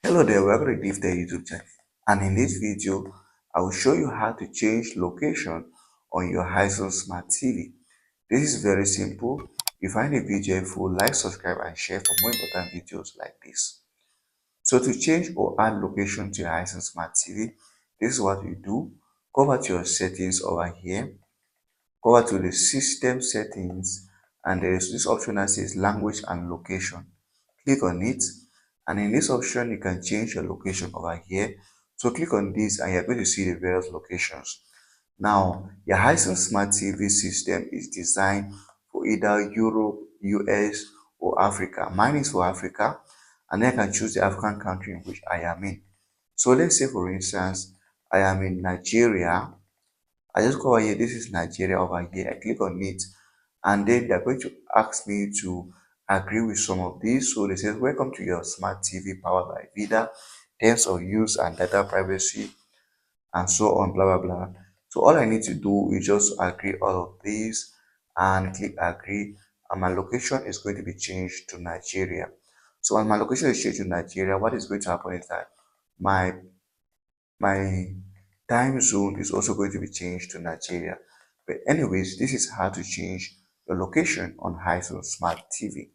Hello there, welcome to DaveTech YouTube channel. And in this video, I will show you how to change location on your Hisense Smart TV. This is very simple. If you find the video helpful, like, subscribe, and share for more important videos like this. So to change or add location to your Hisense Smart TV, this is what you do. Go over to your settings over here. Go over to the system settings, and there is this option that says language and location. Click on it, and in this option you can change your location over here. So click on this and you're going to see the various locations. Now your Hisense Smart TV system is designed for either Europe, US, or Africa. Mine is for Africa, and then I can choose the African country in which I am in. So let's say for instance I am in Nigeria. I just go over here, this is Nigeria over here. I click on it, and then they're going to ask me to agree with some of these. So they say, welcome to your smart TV powered by Vida, terms of use and data privacy, and so on, blah blah blah. So all I need to do is just agree all of these and click agree, and my location is going to be changed to Nigeria. So when my location is changed to Nigeria, what is going to happen is that my my time zone is also going to be changed to Nigeria. But anyways, this is how to change your location on Hisense Smart TV.